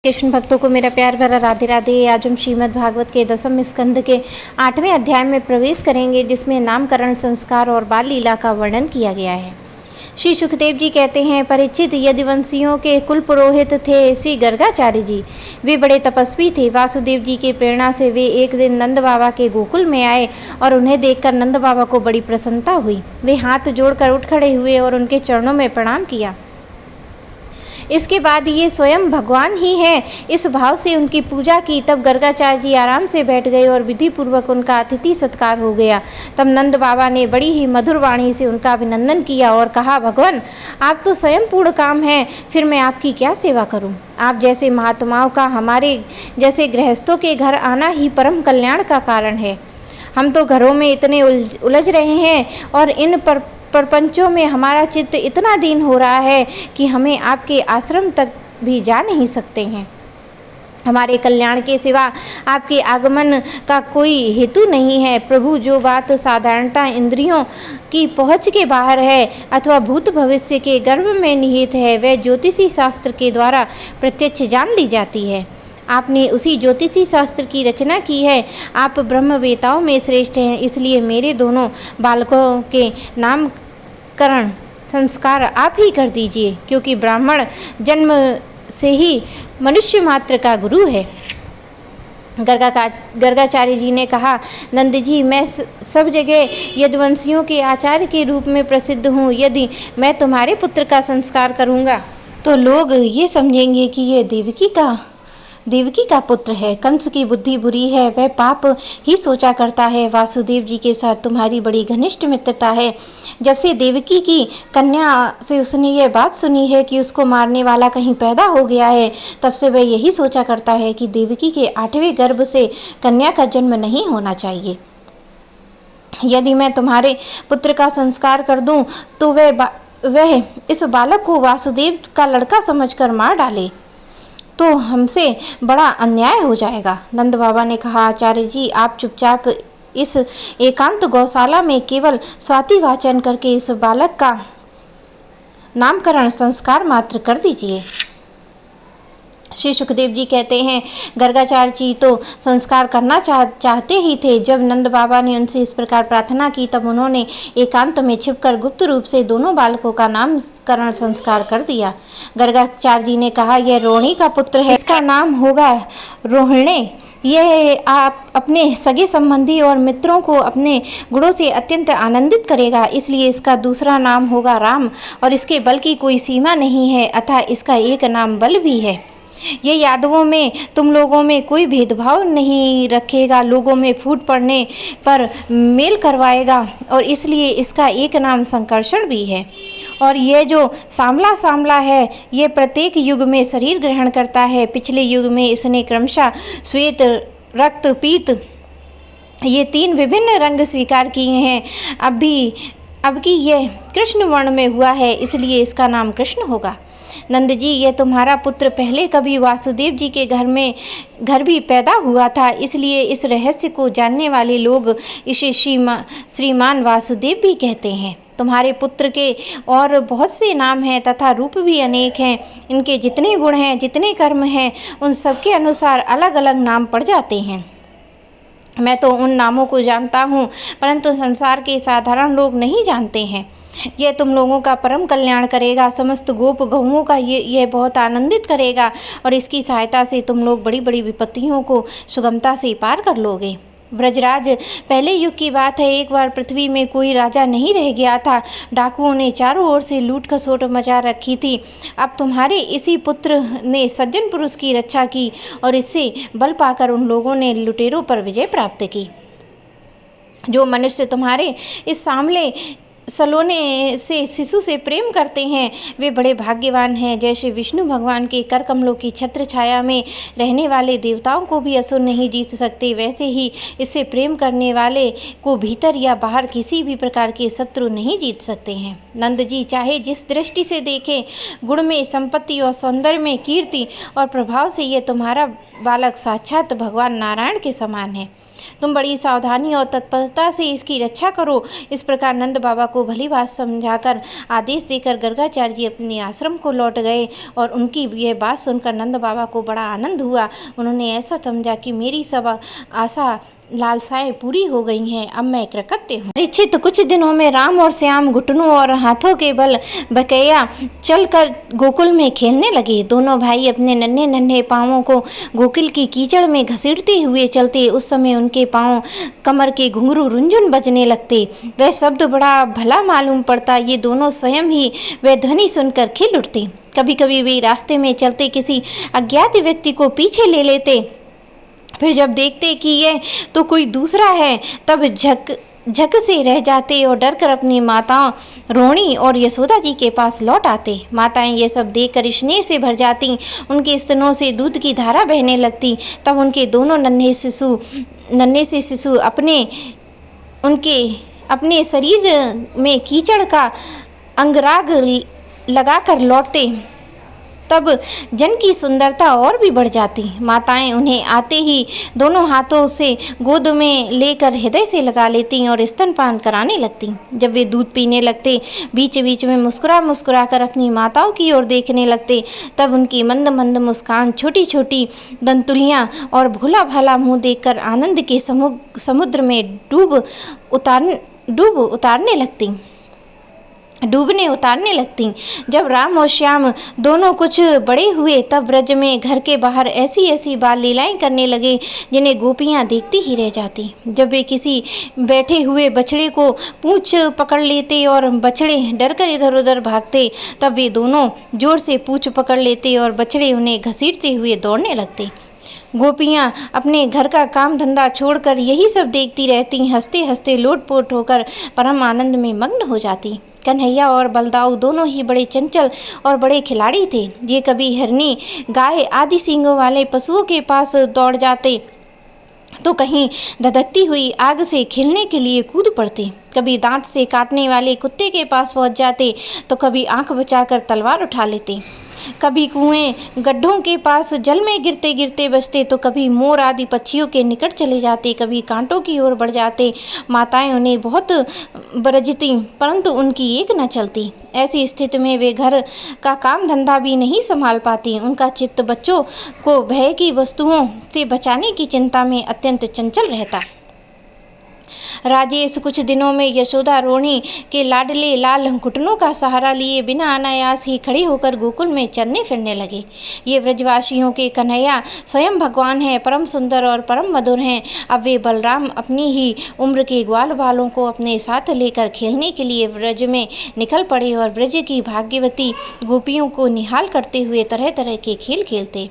कृष्ण भक्तों को मेरा प्यार भरा राधे राधे। आज हम श्रीमद् भागवत के 10वें स्कंद के 8वें अध्याय में प्रवेश करेंगे, जिसमें नामकरण, संस्कार और बाल लीला का वर्णन किया गया है। श्री सुखदेव जी कहते हैं, परीक्षित यदुवंशियों के कुल पुरोहित थे श्री गर्गाचार्य जी। वे बड़े तपस्वी थे। वासुदेव जी की प्रेरणा से वे एक दिन नंद बाबा के गोकुल में आए और उन्हें देखकर नंद बाबा को बड़ी प्रसन्नता हुई। वे हाथ जोड़कर उठ खड़े हुए और उनके चरणों में प्रणाम किया। इसके बाद ये स्वयं भगवान ही है, इस भाव से उनकी पूजा की। तब गर्गाचार्य जी आराम से बैठ गए और विधि पूर्वक उनका अतिथि सत्कार हो गया। तब नंद बाबा ने बड़ी ही मधुर वाणी से उनका अभिनंदन किया और कहा, भगवान आप तो स्वयं पूर्ण काम हैं, फिर मैं आपकी क्या सेवा करूं? आप जैसे महात्माओं का हमारे जैसे गृहस्थों के घर आना ही परम कल्याण का कारण है। हम तो घरों में इतने उलझ रहे हैं और इन प्रपंचों में हमारा चित्त इतना दीन हो रहा है कि हमें आपके आश्रम तक भी जा नहीं सकते हैं। हमारे कल्याण के सिवा आपके आगमन का कोई हेतु नहीं है। प्रभु, जो बात साधारणतः इंद्रियों की पहुंच के बाहर है अथवा भूत भविष्य के गर्भ में निहित है, वह ज्योतिषी शास्त्र के द्वारा प्रत्यक्ष जान ली जाती है। आपने उसी ज्योतिषी शास्त्र की रचना की है। आप ब्रह्मवेताओं में श्रेष्ठ हैं, इसलिए मेरे दोनों बालकों के नामकरण संस्कार आप ही कर दीजिए, क्योंकि ब्राह्मण जन्म से ही मनुष्य मात्र का गुरु है। गर्गाचार्य जी ने कहा, नंद जी, मैं सब जगह यदुवंशियों के आचार्य के रूप में प्रसिद्ध हूँ। यदि मैं तुम्हारे पुत्र का संस्कार करूँगा तो लोग ये समझेंगे कि ये देवकी का पुत्र है। कंस की बुद्धि बुरी है, वह पाप ही सोचा करता है। वासुदेव जी के साथ तुम्हारी बड़ी घनिष्ठ मित्रता है। जब से देवकी की कन्या से उसने यह बात सुनी है कि उसको मारने वाला कहीं पैदा हो गया है, तब से वह यही सोचा करता है कि देवकी के 8वें गर्भ से कन्या का जन्म नहीं होना चाहिए। यदि मैं तुम्हारे पुत्र का संस्कार कर दूं तो वह इस बालक को वासुदेव का लड़का समझकर मार डाले तो हमसे बड़ा अन्याय हो जाएगा। नंद बाबा ने कहा, आचार्य जी, आप चुपचाप इस एकांत गौशाला में केवल स्वाति वाचन करके इस बालक का नामकरण संस्कार मात्र कर दीजिए। श्री सुखदेव जी कहते हैं, गर्गाचार्य जी तो संस्कार करना चाहते ही थे। जब नंद बाबा ने उनसे इस प्रकार प्रार्थना की, तब उन्होंने एकांत में छिपकर गुप्त रूप से दोनों बालकों का नामकरण संस्कार कर दिया। गर्गाचार्य जी ने कहा, यह रोहिणी का पुत्र है, इसका नाम होगा रोहिणे। यह आप अपने सगे संबंधी और मित्रों को अपने गुणों से अत्यंत आनंदित करेगा, इसलिए इसका दूसरा नाम होगा राम। और इसके बल की कोई सीमा नहीं है, अतः इसका एक नाम बल भी है। ये यादवों में तुम लोगों में कोई भेदभाव नहीं रखेगा, लोगों में फूट पड़ने पर मेल करवाएगा, और इसलिए इसका एक नाम संकर्षण भी है। और ये जो सांवला है, ये प्रत्येक युग में शरीर ग्रहण करता है। पिछले युग में इसने क्रमशः श्वेत, रक्त, पीत ये 3 विभिन्न रंग स्वीकार किए हैं। अब की यह कृष्ण वर्ण में हुआ है, इसलिए इसका नाम कृष्ण होगा। नंद जी, ये तुम्हारा पुत्र पहले कभी वासुदेव जी के घर भी पैदा हुआ था, इसलिए इस रहस्य को जानने वाले लोग इसे श्रीमान वासुदेव भी कहते हैं। तुम्हारे पुत्र के और बहुत से नाम हैं तथा रूप भी अनेक हैं। इनके जितने गुण हैं, जितने कर्म हैं, उन सबके अनुसार अलग अलग नाम पड़ जाते हैं। मैं तो उन नामों को जानता हूँ, परंतु संसार के साधारण लोग नहीं जानते हैं। यह तुम लोगों का परम कल्याण करेगा, समस्त गोप गौओं का यह बहुत आनंदित करेगा, और इसकी सहायता से तुम लोग बड़ी बड़ी विपत्तियों को सुगमता से पार कर लोगे। ब्रजराज, पहले युग की बात है, एक बार पृथ्वी में कोई राजा नहीं रह गया था। डाकुओं ने चारों ओर से लूट खसोट मचा रखी थी। अब तुम्हारे इसी पुत्र ने सज्जन पुरुष की रक्षा की, और इससे बल पाकर उन लोगों ने लुटेरों पर विजय प्राप्त की। जो मनुष्य तुम्हारे इस सामले सलोने से शिशु से प्रेम करते हैं, वे बड़े भाग्यवान हैं। जैसे विष्णु भगवान के कर कमलों की छत्र छाया में रहने वाले देवताओं को भी असुर नहीं जीत सकते, वैसे ही इससे प्रेम करने वाले को भीतर या बाहर किसी भी प्रकार के शत्रु नहीं जीत सकते हैं। नंद जी, चाहे जिस दृष्टि से देखें, गुण में, संपत्ति और सौंदर्य में, कीर्ति और प्रभाव से ये तुम्हारा बालक साक्षात भगवान नारायण के समान है। तुम बड़ी सावधानी और तत्परता से इसकी रक्षा करो। इस प्रकार नंद बाबा को भली बात समझाकर आदेश देकर गर्गाचार्य जी अपने आश्रम को लौट गए। और उनकी यह बात सुनकर नंद बाबा को बड़ा आनंद हुआ। उन्होंने ऐसा समझा कि मेरी सब आशा लालसाएं पूरी हो गई हैं, अब मैं कृतकृत्य हूँ। परीक्षित कुछ दिनों में राम और श्याम घुटनों और हाथों के बल बकैया चलकर गोकुल में खेलने लगे। दोनों भाई अपने नन्हे नन्हे पांवों को गोकुल की कीचड़ में घसीटते हुए चलते। उस समय उनके पांव कमर के घुंघरू रुंझुन बजने लगते। वह शब्द बड़ा भला मालूम पड़ता। ये दोनों स्वयं ही वह ध्वनि सुनकर खिल उठते। कभी कभी वे रास्ते में चलते किसी अज्ञात व्यक्ति को पीछे ले लेते। फिर जब देखते कि यह तो कोई दूसरा है, तब झक से रह जाते और डरकर अपनी माताओं रोणी और यशोदा जी के पास लौट आते। माताएं ये सब देखकर स्नेह से भर जाती, उनके स्तनों से दूध की धारा बहने लगती। तब उनके दोनों नन्हे से शिशु अपने शरीर में कीचड़ का अंगराग लगाकर लौटते। तब जन की सुंदरता और भी बढ़ जाती। माताएं उन्हें आते ही दोनों हाथों से गोद में लेकर हृदय से लगा लेती और स्तनपान कराने लगती। जब वे दूध पीने लगते, बीच बीच में मुस्कुरा कर अपनी माताओं की ओर देखने लगते। तब उनकी मंद मंद मुस्कान, छोटी छोटी दंतुलियां और भोला भाला मुंह देखकर आनंद के समुद्र में डूबने उतारने लगती। जब राम और श्याम दोनों कुछ बड़े हुए, तब ब्रज में घर के बाहर ऐसी ऐसी बाल लीलाएं करने लगे जिन्हें गोपियां देखती ही रह जाती। जब वे किसी बैठे हुए बछड़े को पूंछ पकड़ लेते और बछड़े डरकर इधर उधर भागते, तब वे दोनों जोर से पूंछ पकड़ लेते और बछड़े उन्हें घसीटते हुए दौड़ने लगते। गोपियां अपने घर का काम धंधा छोड़कर यही सब देखती रहती, हंसते हंसते लोटपोट होकर परम आनंद में मग्न हो जाती। कन्हैया और बलदाऊ दोनों ही बड़े चंचल और बड़े खिलाड़ी थे। ये कभी हिरनी, गाय आदि सींगों वाले पशुओं के पास दौड़ जाते, तो कहीं धधकती हुई आग से खेलने के लिए कूद पड़ते। कभी दांत से काटने वाले कुत्ते के पास पहुंच जाते, तो कभी आंख बचाकर तलवार उठा लेते। कभी कुएं गड्ढों के पास जल में गिरते गिरते बचते, तो कभी मोर आदि पक्षियों के निकट चले जाते, कभी कांटों की ओर बढ़ जाते। माताएं उन्हें बहुत बरजती, परंतु उनकी एक न चलती। ऐसी स्थिति में वे घर का काम धंधा भी नहीं संभाल पाती। उनका चित्त बच्चों को भय की वस्तुओं से बचाने की चिंता में अत्यंत चंचल रहता। राजेश कुछ दिनों में यशोदा रोणी के लाडले लाल घुटनों का सहारा लिए बिना अनायास ही खड़े होकर गोकुल में चलने फिरने लगे। ये ब्रजवासियों के कन्हैया स्वयं भगवान हैं, परम सुंदर और परम मधुर हैं। अब वे बलराम अपनी ही उम्र के ग्वाल बालों को अपने साथ लेकर खेलने के लिए ब्रज में निकल पड़े और ब्रज की भाग्यवती गोपियों को निहाल करते हुए तरह तरह के खेल खेलते।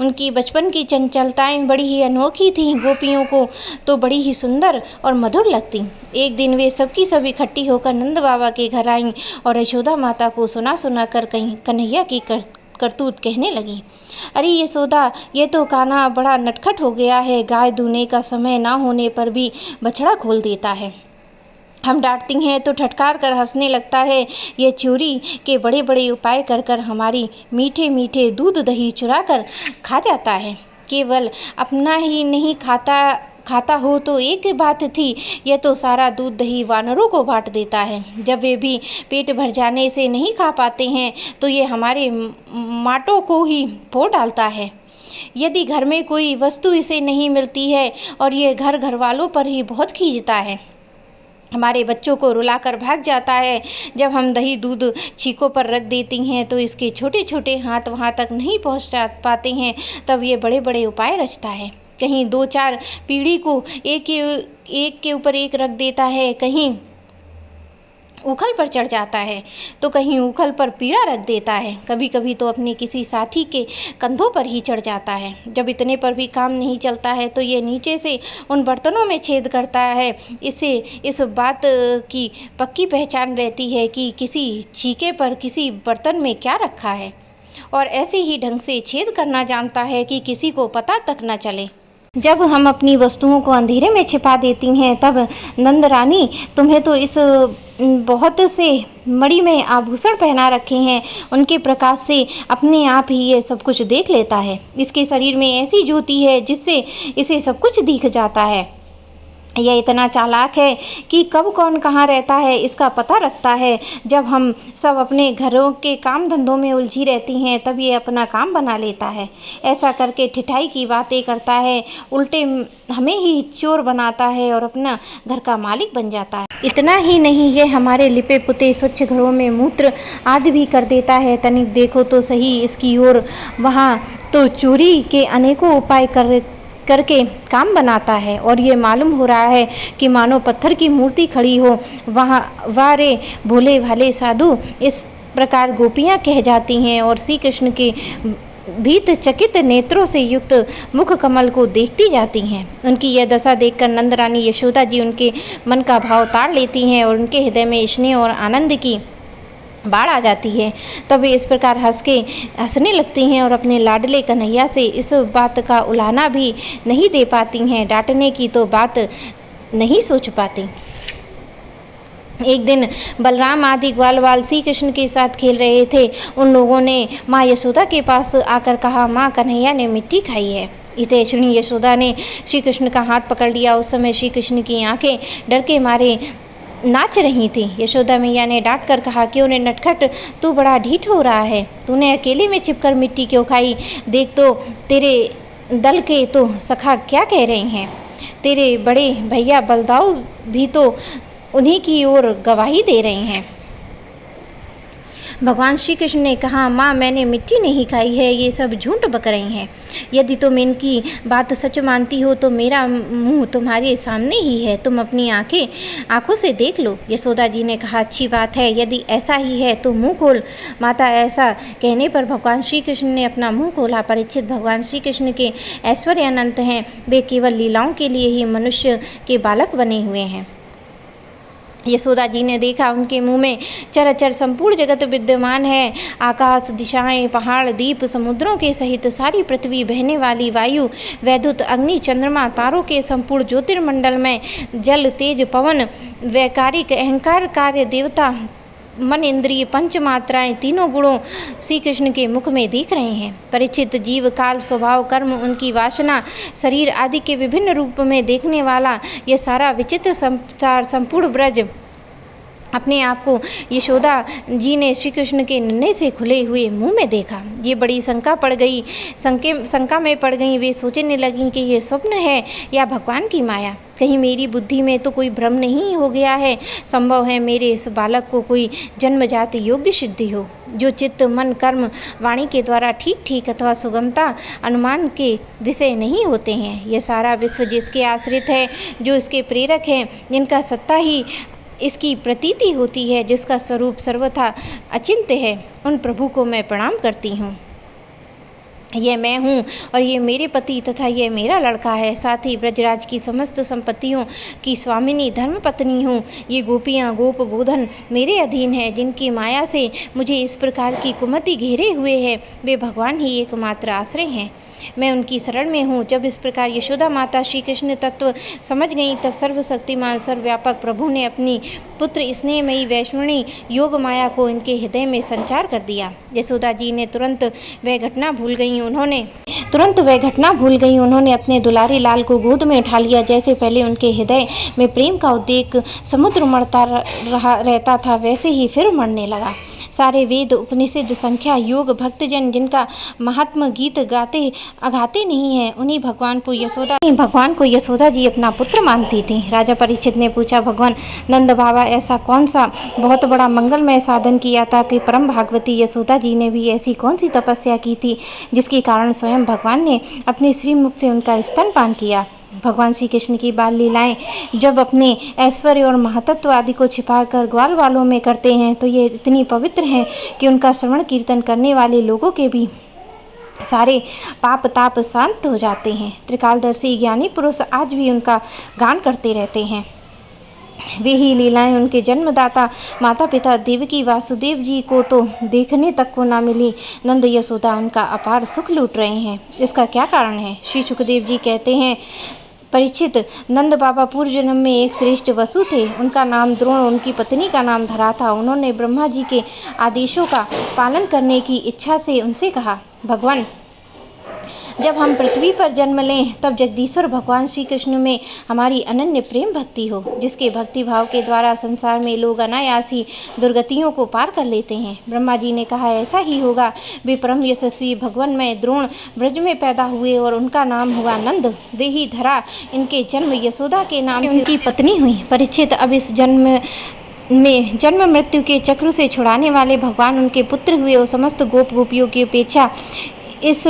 उनकी बचपन की चंचलताएं बड़ी ही अनोखी थीं। गोपियों को तो बड़ी ही सुंदर और मधुर लगती। एक दिन वे सबकी सब इकट्ठी होकर नंद बाबा के घर आईं और यशोदा माता को सुना कर कहीं कन्हैया की करतूत कहने लगी। अरे यशोदा, ये तो कान्हा बड़ा नटखट हो गया है। गाय दूने का समय ना होने पर भी बछड़ा खोल देता है। हम डांटती हैं तो ठटकार कर हंसने लगता है। ये चोरी के बड़े बड़े उपाय कर कर हमारी मीठे मीठे दूध दही चुरा कर खा जाता है। केवल अपना ही नहीं खाता हो तो एक बात थी, यह तो सारा दूध दही वानरों को बांट देता है। जब वे भी पेट भर जाने से नहीं खा पाते हैं, तो ये हमारे माटों को ही फोड़ डालता है। यदि घर में कोई वस्तु इसे नहीं मिलती है और ये घर वालों पर ही बहुत खींचता है। हमारे बच्चों को रुलाकर भाग जाता है। जब हम दही दूध छीकों पर रख देती हैं, तो इसके छोटे छोटे हाथ वहाँ तक नहीं पहुँच पाते हैं। तब ये बड़े बड़े उपाय रचता है। कहीं 2-4 पीढ़ी को एक के ऊपर एक रख देता है, कहीं उखल पर चढ़ जाता है, तो कहीं उखल पर पीढ़ा रख देता है। कभी कभी तो अपने किसी साथी के कंधों पर ही चढ़ जाता है। जब इतने पर भी काम नहीं चलता है, तो ये नीचे से उन बर्तनों में छेद करता है। इससे इस बात की पक्की पहचान रहती है कि किसी छीके पर किसी बर्तन में क्या रखा है, और ऐसे ही ढंग से छेद करना जानता है कि किसी को पता तक न चले। जब हम अपनी वस्तुओं को अंधेरे में छिपा देती हैं, तब नंद रानी, तुम्हें तो इस बहुत से मणि में आभूषण पहना रखे हैं, उनके प्रकाश से अपने आप ही ये सब कुछ देख लेता है। इसके शरीर में ऐसी ज्योति है जिससे इसे सब कुछ दिख जाता है। यह इतना चालाक है कि कब कौन कहाँ रहता है इसका पता रखता है। जब हम सब अपने घरों के काम धंधों में उलझी रहती हैं तब ये अपना काम बना लेता है। ऐसा करके ठिठाई की बातें करता है, उल्टे हमें ही चोर बनाता है और अपना घर का मालिक बन जाता है। इतना ही नहीं, ये हमारे लिपे पुते स्वच्छ घरों में मूत्र आदि भी कर देता है। तनिक देखो तो सही इसकी ओर, वहाँ तो चोरी के अनेकों उपाय करके काम बनाता है और ये मालूम हो रहा है कि मानो पत्थर की मूर्ति खड़ी हो। वहाँ वारे भोले भाले साधु इस प्रकार गोपियाँ कह जाती हैं और श्री कृष्ण के भीत चकित नेत्रों से युक्त मुख कमल को देखती जाती हैं। उनकी यह दशा देखकर नंद रानी यशोदा जी उनके मन का भाव ताड़ लेती हैं और उनके हृदय में स्नेह और आनंद की बाढ़ आ जाती है। तब वे इस प्रकार हंसने लगती हैं और अपने लाडले कन्हैया से इस बात का उलाहना भी नहीं दे पाती हैं, डांटने की तो बात नहीं सोच पाती। एक दिन बलराम आदि ग्वाल श्री कृष्ण के साथ खेल रहे थे। उन लोगों ने माँ यशोदा के पास आकर कहा, माँ कन्हैया ने मिट्टी खाई है। इसे सुनी यशोदा ने श्री कृष्ण का हाथ पकड़ लिया। उस समय श्री कृष्ण की आंखें डर के मारे नाच रही थी। यशोदा मैया ने डांट कर कहा, क्यों रे नटखट, तू बड़ा ढीठ हो रहा है, तूने अकेले में छिपकर मिट्टी क्यों खाई? देख तो तेरे दल के तो सखा क्या कह रहे हैं। तेरे बड़े भैया बलदाऊ भी तो उन्हीं की ओर गवाही दे रहे हैं। भगवान श्री कृष्ण ने कहा, माँ मैंने मिट्टी नहीं खाई है, ये सब झूठ बक रही हैं। यदि तुम इनकी बात सच मानती हो तो मेरा मुंह तुम्हारे सामने ही है, तुम अपनी आंखों से देख लो। यशोदा जी ने कहा, अच्छी बात है, यदि ऐसा ही है तो मुंह खोल। माता ऐसा कहने पर भगवान श्री कृष्ण ने अपना मुंह खोला। परीक्षित, भगवान श्री कृष्ण के ऐश्वर्य अनंत हैं, वे केवल लीलाओं के लिए ही मनुष्य के बालक बने हुए हैं। यशोदा जी ने देखा उनके मुंह में चराचर संपूर्ण जगत विद्यमान है। आकाश, दिशाएं, पहाड़, द्वीप, समुद्रों के सहित सारी पृथ्वी, बहने वाली वायु, वैद्युत, अग्नि, चंद्रमा, तारों के संपूर्ण ज्योतिर्मंडल में जल, तेज, पवन, वैकारिक, अहंकार, कार्य, देवता, मन, इंद्रिय, पंच मात्राएं, तीनों गुणों श्री कृष्ण के मुख में दिख रहे हैं। परिचित, जीव, काल, स्वभाव, कर्म, उनकी वासना, शरीर आदि के विभिन्न रूप में देखने वाला यह सारा विचित्र संसार, संपूर्ण ब्रज अपने आप को यशोदा जी ने श्री कृष्ण के नन्हे से खुले हुए मुंह में देखा। ये बड़ी शंका में पड़ गई। वे सोचने लगी कि ये स्वप्न है या भगवान की माया। कहीं मेरी बुद्धि में तो कोई भ्रम नहीं हो गया है। संभव है मेरे इस बालक को कोई जन्मजात योग्य सिद्धि हो, जो चित्त, मन, कर्म, वाणी के द्वारा ठीक ठीक अथवा सुगमता अनुमान के विषय नहीं होते हैं। यह सारा विश्व जिसके आश्रित है, जो इसके प्रेरक हैं, जिनका सत्ता ही इसकी प्रतीति होती है, जिसका स्वरूप सर्वथा अचिंत्य है, उन प्रभु को मैं प्रणाम करती हूँ। यह मैं हूँ और ये मेरे पति तथा यह मेरा लड़का है। साथ ही ब्रजराज की समस्त संपत्तियों की स्वामिनी धर्म पत्नी हूँ। ये गोपियाँ, गोप, गोधन मेरे अधीन है, जिनकी माया से मुझे इस प्रकार की कुमति घेरे हुए है। वे भगवान ही एकमात्र आश्रय हैं, मैं उनकी शरण में हूँ। जब इस प्रकार यशोदा माता श्री कृष्ण तत्व समझ गई, तब सर्वशक्तिमान सर्वव्यापक प्रभु ने अपनी पुत्र स्नेहमयी वैष्णवी योग माया को इनके हृदय में संचार कर दिया। यशोदा जी ने तुरंत वह घटना भूल गई। उन्होंने अपने दुलारी लाल को गोद में उठा लिया। जैसे पहले उनके हृदय में प्रेम का उद्रेक समुद्र उमड़ता रहता था, वैसे ही फिर उमड़ने लगा। सारे वेद, उपनिषद, संख्या, योग, भक्तजन जिनका महात्म गीत गाते नहीं है, उन्हीं भगवान को यशोदा जी अपना पुत्र मानती थी। राजा परीक्षित ने पूछा, भगवान नंद बाबा, ऐसा कौन सा बहुत बड़ा मंगलमय साधन किया था कि परम भागवती यशोदा जी ने भी ऐसी कौन सी तपस्या की थी जिसके कारण स्वयं भगवान ने अपने श्रीमुख से उनका स्तनपान किया। भगवान श्री कृष्ण की बाल लीलाएं जब अपने ऐश्वर्य और महतत्व आदि को छिपाकर ग्वाल वालों में करते हैं तो ये इतनी पवित्र हैं कि उनका श्रवण कीर्तन करने वाले लोगों के भी सारे पाप ताप शांत हो जाते हैं। त्रिकालदर्शी ज्ञानी पुरुष आज भी उनका गान करते रहते हैं। वे ही लीलाएं उनके जन्मदाता माता पिता देवकी वासुदेव जी को तो देखने तक को ना मिली। नंद यशोदा उनका अपार सुख लूट रहे हैं, इसका क्या कारण है? श्री सुखदेव जी कहते हैं, परीक्षित, नंद बाबा पूर्व जन्म में एक श्रेष्ठ वसु थे। उनका नाम द्रोण, उनकी पत्नी का नाम धरा था। उन्होंने ब्रह्मा जी के आदेशों का पालन करने की इच्छा से उनसे कहा, भगवान जब हम पृथ्वी पर जन्म लें तब जगदीश्वर भगवान श्री कृष्ण में हमारी अनन्य प्रेम भक्ति हो, जिसके भक्ति भाव के द्वारा संसार में लोग अनायास ही दुर्गतियों को पार कर लेते हैं। ब्रह्मा जी ने कहा, ऐसा ही होगा। वे परम यशस्वी भगवानमय द्रोण ब्रज में पैदा हुए और उनका नाम हुआ नंद। वे ही धरा इनके जन्म यशोदा के नाम से उनकी पत्नी हुई। परीक्षित, अब इस जन्म मृत्यु के चक्र से छुड़ाने वाले भगवान उनके पुत्र हुए और समस्त गोप गोपियों की अपेक्षा इस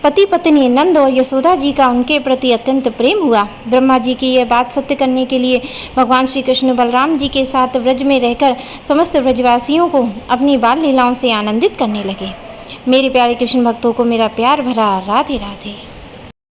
पति पत्नी नंद और यशोदा जी का उनके प्रति अत्यंत प्रेम हुआ। ब्रह्मा जी की यह बात सत्य करने के लिए भगवान श्री कृष्ण बलराम जी के साथ ब्रज में रहकर समस्त ब्रजवासियों को अपनी बाल लीलाओं से आनंदित करने लगे। मेरे प्यारे कृष्ण भक्तों को मेरा प्यार भरा राधे राधे।